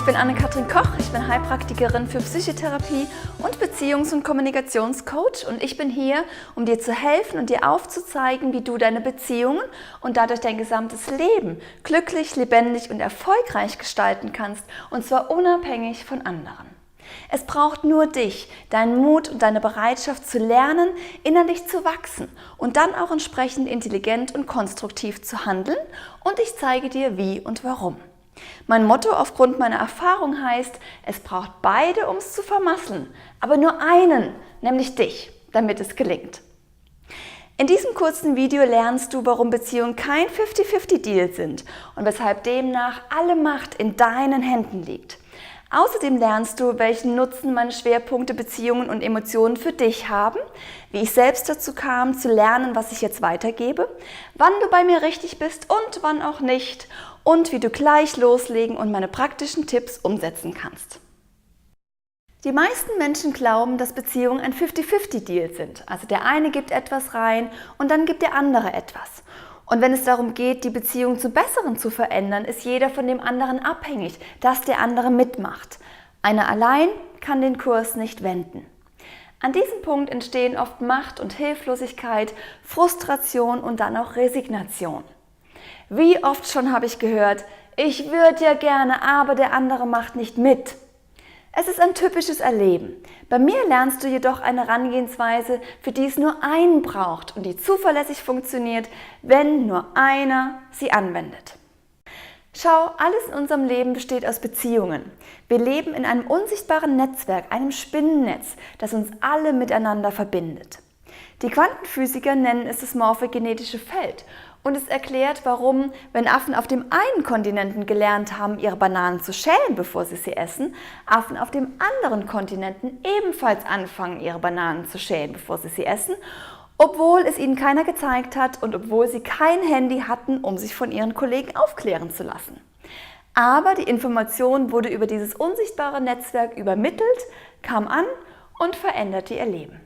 Ich bin Anne-Kathrin Koch, ich bin Heilpraktikerin für Psychotherapie und Beziehungs- und Kommunikationscoach und ich bin hier, um dir zu helfen und dir aufzuzeigen, wie du deine Beziehungen und dadurch dein gesamtes Leben glücklich, lebendig und erfolgreich gestalten kannst, und zwar unabhängig von anderen. Es braucht nur dich, deinen Mut und deine Bereitschaft zu lernen, innerlich zu wachsen und dann auch entsprechend intelligent und konstruktiv zu handeln, und ich zeige dir wie und warum. Mein Motto aufgrund meiner Erfahrung heißt, es braucht beide, um es zu vermasseln, aber nur einen, nämlich dich, damit es gelingt. In diesem kurzen Video lernst du, warum Beziehungen kein 50-50-Deal sind und weshalb demnach alle Macht in deinen Händen liegt. Außerdem lernst du, welchen Nutzen meine Schwerpunkte Beziehungen und Emotionen für dich haben, wie ich selbst dazu kam, zu lernen, was ich jetzt weitergebe, wann du bei mir richtig bist und wann auch nicht, und wie du gleich loslegen und meine praktischen Tipps umsetzen kannst. Die meisten Menschen glauben, dass Beziehungen ein 50-50-Deal sind. Also der eine gibt etwas rein und dann gibt der andere etwas. Und wenn es darum geht, die Beziehung zum Besseren zu verändern, ist jeder von dem anderen abhängig, dass der andere mitmacht. Einer allein kann den Kurs nicht wenden. An diesem Punkt entstehen oft Macht und Hilflosigkeit, Frustration und dann auch Resignation. Wie oft schon habe ich gehört, ich würde ja gerne, aber der andere macht nicht mit. Es ist ein typisches Erleben. Bei mir lernst du jedoch eine Herangehensweise, für die es nur einen braucht und die zuverlässig funktioniert, wenn nur einer sie anwendet. Schau, alles in unserem Leben besteht aus Beziehungen. Wir leben in einem unsichtbaren Netzwerk, einem Spinnennetz, das uns alle miteinander verbindet. Die Quantenphysiker nennen es das morphogenetische Feld. Und es erklärt, warum, wenn Affen auf dem einen Kontinenten gelernt haben, ihre Bananen zu schälen, bevor sie essen, Affen auf dem anderen Kontinenten ebenfalls anfangen, ihre Bananen zu schälen, bevor sie essen, obwohl es ihnen keiner gezeigt hat und obwohl sie kein Handy hatten, um sich von ihren Kollegen aufklären zu lassen. Aber die Information wurde über dieses unsichtbare Netzwerk übermittelt, kam an und veränderte ihr Leben.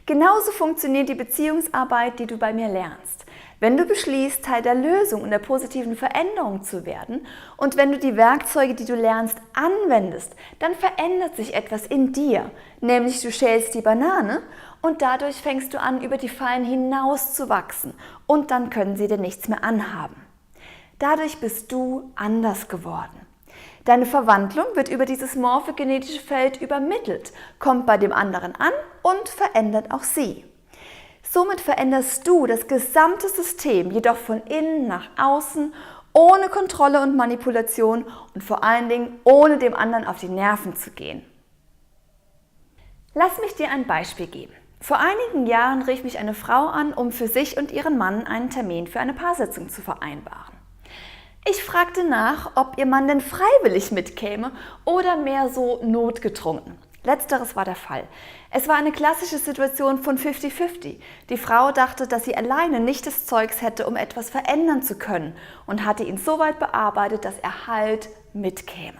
Genauso funktioniert die Beziehungsarbeit, die du bei mir lernst. Wenn du beschließt, Teil der Lösung und der positiven Veränderung zu werden und wenn du die Werkzeuge, die du lernst, anwendest, dann verändert sich etwas in dir, nämlich du schälst die Banane und dadurch fängst du an, über die Fallen hinaus zu wachsen und dann können sie dir nichts mehr anhaben. Dadurch bist du anders geworden. Deine Verwandlung wird über dieses morphogenetische Feld übermittelt, kommt bei dem anderen an und verändert auch sie. Somit veränderst du das gesamte System, jedoch von innen nach außen, ohne Kontrolle und Manipulation und vor allen Dingen ohne dem anderen auf die Nerven zu gehen. Lass mich dir ein Beispiel geben. Vor einigen Jahren rief mich eine Frau an, um für sich und ihren Mann einen Termin für eine Paarsitzung zu vereinbaren. Ich fragte nach, ob ihr Mann denn freiwillig mitkäme oder mehr so notgedrungen. Letzteres war der Fall. Es war eine klassische Situation von 50-50. Die Frau dachte, dass sie alleine nicht das Zeugs hätte, um etwas verändern zu können, und hatte ihn so weit bearbeitet, dass er halt mitkäme.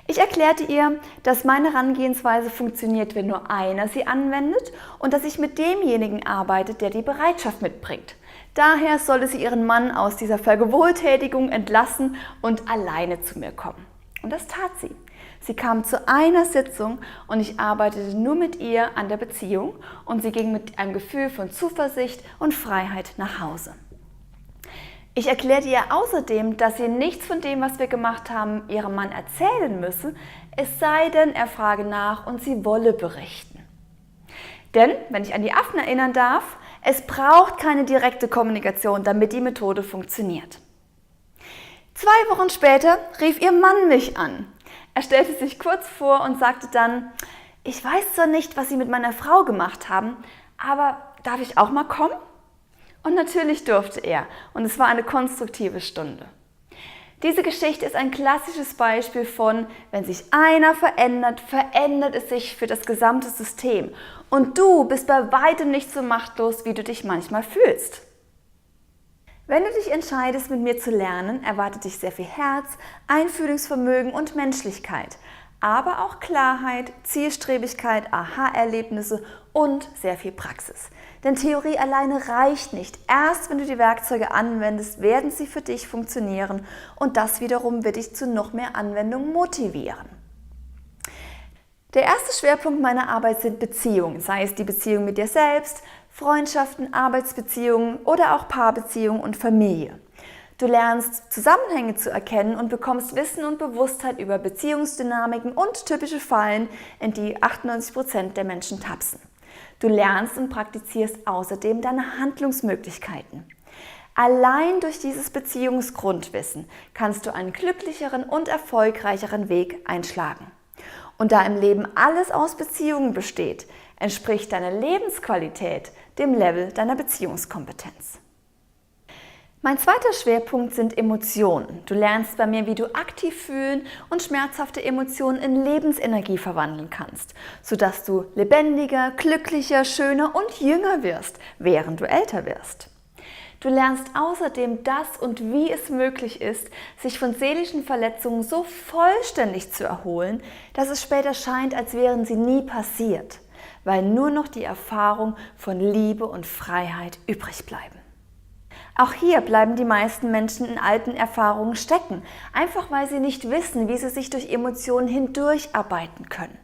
Ich erklärte ihr, dass meine Herangehensweise funktioniert, wenn nur einer sie anwendet und dass ich mit demjenigen arbeite, der die Bereitschaft mitbringt. Daher sollte sie ihren Mann aus dieser Vergewohltätigung entlassen und alleine zu mir kommen. Und das tat sie. Sie kam zu einer Sitzung und ich arbeitete nur mit ihr an der Beziehung und sie ging mit einem Gefühl von Zuversicht und Freiheit nach Hause. Ich erklärte ihr außerdem, dass sie nichts von dem, was wir gemacht haben, ihrem Mann erzählen müsse, es sei denn, er frage nach und sie wolle berichten. Denn, wenn ich an die Affen erinnern darf, es braucht keine direkte Kommunikation, damit die Methode funktioniert. 2 Wochen später rief ihr Mann mich an. Er stellte sich kurz vor und sagte dann, ich weiß zwar nicht, was Sie mit meiner Frau gemacht haben, aber darf ich auch mal kommen? Und natürlich durfte er und es war eine konstruktive Stunde. Diese Geschichte ist ein klassisches Beispiel von, wenn sich einer verändert, verändert es sich für das gesamte System. Und du bist bei weitem nicht so machtlos, wie du dich manchmal fühlst. Wenn du dich entscheidest, mit mir zu lernen, erwartet dich sehr viel Herz, Einfühlungsvermögen und Menschlichkeit, aber auch Klarheit, Zielstrebigkeit, Aha-Erlebnisse und sehr viel Praxis. Denn Theorie alleine reicht nicht. Erst wenn du die Werkzeuge anwendest, werden sie für dich funktionieren und das wiederum wird dich zu noch mehr Anwendung motivieren. Der erste Schwerpunkt meiner Arbeit sind Beziehungen, sei es die Beziehung mit dir selbst, Freundschaften, Arbeitsbeziehungen oder auch Paarbeziehungen und Familie. Du lernst Zusammenhänge zu erkennen und bekommst Wissen und Bewusstheit über Beziehungsdynamiken und typische Fallen, in die 98% der Menschen tapsen. Du lernst und praktizierst außerdem deine Handlungsmöglichkeiten. Allein durch dieses Beziehungsgrundwissen kannst du einen glücklicheren und erfolgreicheren Weg einschlagen. Und da im Leben alles aus Beziehungen besteht, entspricht deine Lebensqualität dem Level deiner Beziehungskompetenz. Mein zweiter Schwerpunkt sind Emotionen. Du lernst bei mir, wie du aktiv fühlen und schmerzhafte Emotionen in Lebensenergie verwandeln kannst, sodass du lebendiger, glücklicher, schöner und jünger wirst, während du älter wirst. Du lernst außerdem das und wie es möglich ist, sich von seelischen Verletzungen so vollständig zu erholen, dass es später scheint, als wären sie nie passiert, weil nur noch die Erfahrung von Liebe und Freiheit übrig bleiben. Auch hier bleiben die meisten Menschen in alten Erfahrungen stecken, einfach weil sie nicht wissen, wie sie sich durch Emotionen hindurcharbeiten können.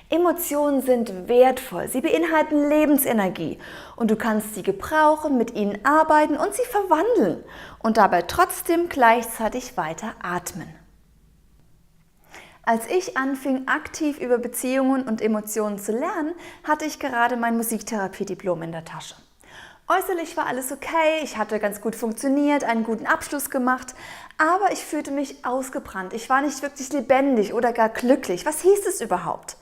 Emotionen sind wertvoll, sie beinhalten Lebensenergie und du kannst sie gebrauchen, mit ihnen arbeiten und sie verwandeln und dabei trotzdem gleichzeitig weiter atmen. Als ich anfing, aktiv über Beziehungen und Emotionen zu lernen, hatte ich gerade mein Musiktherapie-Diplom in der Tasche. Äußerlich war alles okay, ich hatte ganz gut funktioniert, einen guten Abschluss gemacht, aber ich fühlte mich ausgebrannt. Ich war nicht wirklich lebendig oder gar glücklich. Was hieß es überhaupt?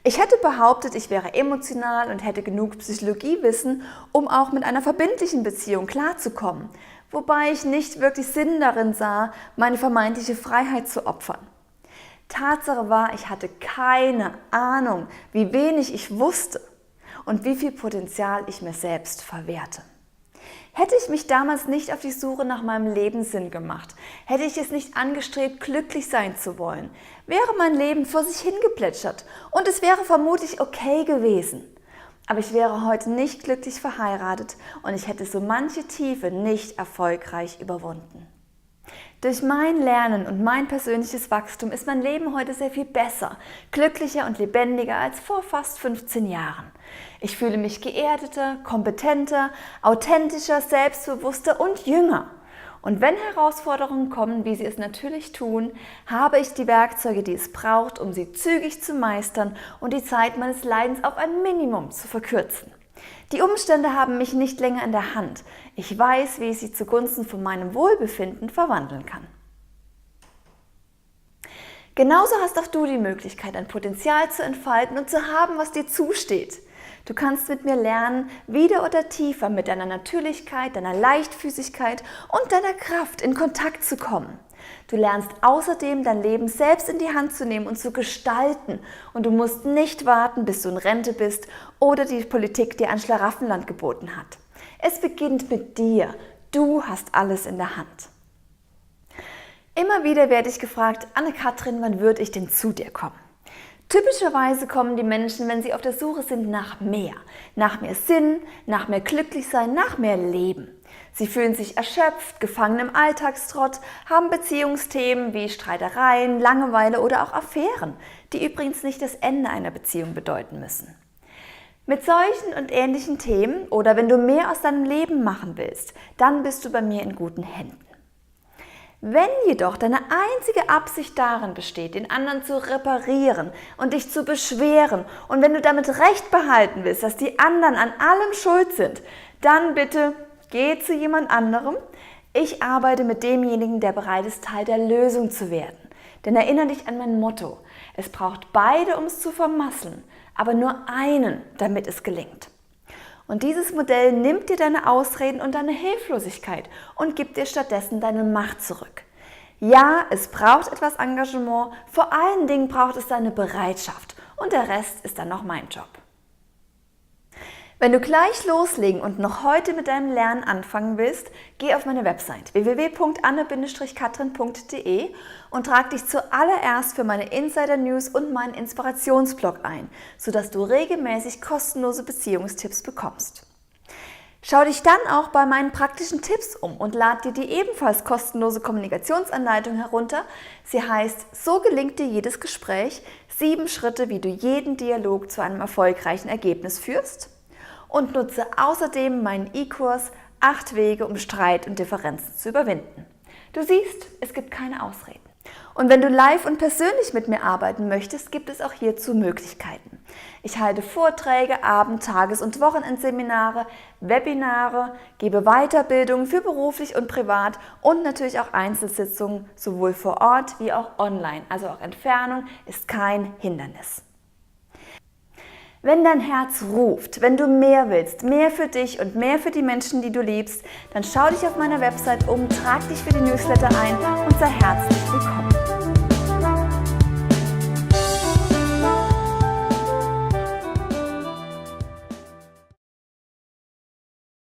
Ich hätte behauptet, ich wäre emotional und hätte genug Psychologiewissen, um auch mit einer verbindlichen Beziehung klarzukommen, wobei ich nicht wirklich Sinn darin sah, meine vermeintliche Freiheit zu opfern. Tatsache war, ich hatte keine Ahnung, wie wenig ich wusste und wie viel Potenzial ich mir selbst verwehrte. Hätte ich mich damals nicht auf die Suche nach meinem Lebenssinn gemacht, hätte ich es nicht angestrebt, glücklich sein zu wollen, wäre mein Leben vor sich hingeplätschert und es wäre vermutlich okay gewesen. Aber ich wäre heute nicht glücklich verheiratet und ich hätte so manche Tiefe nicht erfolgreich überwunden. Durch mein Lernen und mein persönliches Wachstum ist mein Leben heute sehr viel besser, glücklicher und lebendiger als vor fast 15 Jahren. Ich fühle mich geerdeter, kompetenter, authentischer, selbstbewusster und jünger. Und wenn Herausforderungen kommen, wie sie es natürlich tun, habe ich die Werkzeuge, die es braucht, um sie zügig zu meistern und die Zeit meines Leidens auf ein Minimum zu verkürzen. Die Umstände haben mich nicht länger in der Hand. Ich weiß, wie ich sie zugunsten von meinem Wohlbefinden verwandeln kann. Genauso hast auch du die Möglichkeit, ein Potenzial zu entfalten und zu haben, was dir zusteht. Du kannst mit mir lernen, wieder oder tiefer mit deiner Natürlichkeit, deiner Leichtfüßigkeit und deiner Kraft in Kontakt zu kommen. Du lernst außerdem, dein Leben selbst in die Hand zu nehmen und zu gestalten. Und du musst nicht warten, bis du in Rente bist oder die Politik dir ein Schlaraffenland geboten hat. Es beginnt mit dir. Du hast alles in der Hand. Immer wieder werde ich gefragt, Anne-Kathrin, wann würde ich denn zu dir kommen? Typischerweise kommen die Menschen, wenn sie auf der Suche sind, nach mehr Sinn, nach mehr Glücklichsein, nach mehr Leben. Sie fühlen sich erschöpft, gefangen im Alltagstrott, haben Beziehungsthemen wie Streitereien, Langeweile oder auch Affären, die übrigens nicht das Ende einer Beziehung bedeuten müssen. Mit solchen und ähnlichen Themen oder wenn du mehr aus deinem Leben machen willst, dann bist du bei mir in guten Händen. Wenn jedoch deine einzige Absicht darin besteht, den anderen zu reparieren und dich zu beschweren und wenn du damit Recht behalten willst, dass die anderen an allem schuld sind, dann bitte geh zu jemand anderem. Ich arbeite mit demjenigen, der bereit ist, Teil der Lösung zu werden. Denn erinnere dich an mein Motto, es braucht beide, um es zu vermasseln, aber nur einen, damit es gelingt. Und dieses Modell nimmt dir deine Ausreden und deine Hilflosigkeit und gibt dir stattdessen deine Macht zurück. Ja, es braucht etwas Engagement, vor allen Dingen braucht es deine Bereitschaft und der Rest ist dann noch mein Job. Wenn du gleich loslegen und noch heute mit deinem Lernen anfangen willst, geh auf meine Website www.anne-katrin.de und trag dich zuallererst für meine Insider-News und meinen Inspirationsblog ein, sodass du regelmäßig kostenlose Beziehungstipps bekommst. Schau dich dann auch bei meinen praktischen Tipps um und lad dir die ebenfalls kostenlose Kommunikationsanleitung herunter. Sie heißt "So gelingt dir jedes Gespräch. 7 Schritte, wie du jeden Dialog zu einem erfolgreichen Ergebnis führst." Und nutze außerdem meinen E-Kurs 8 Wege, um Streit und Differenzen zu überwinden. Du siehst, es gibt keine Ausreden. Und wenn du live und persönlich mit mir arbeiten möchtest, gibt es auch hierzu Möglichkeiten. Ich halte Vorträge, Abend-, Tages- und Wochenendseminare, Webinare, gebe Weiterbildungen für beruflich und privat und natürlich auch Einzelsitzungen, sowohl vor Ort wie auch online. Also auch Entfernung ist kein Hindernis. Wenn dein Herz ruft, wenn du mehr willst, mehr für dich und mehr für die Menschen, die du liebst, dann schau dich auf meiner Website um, trag dich für die Newsletter ein und sei herzlich willkommen.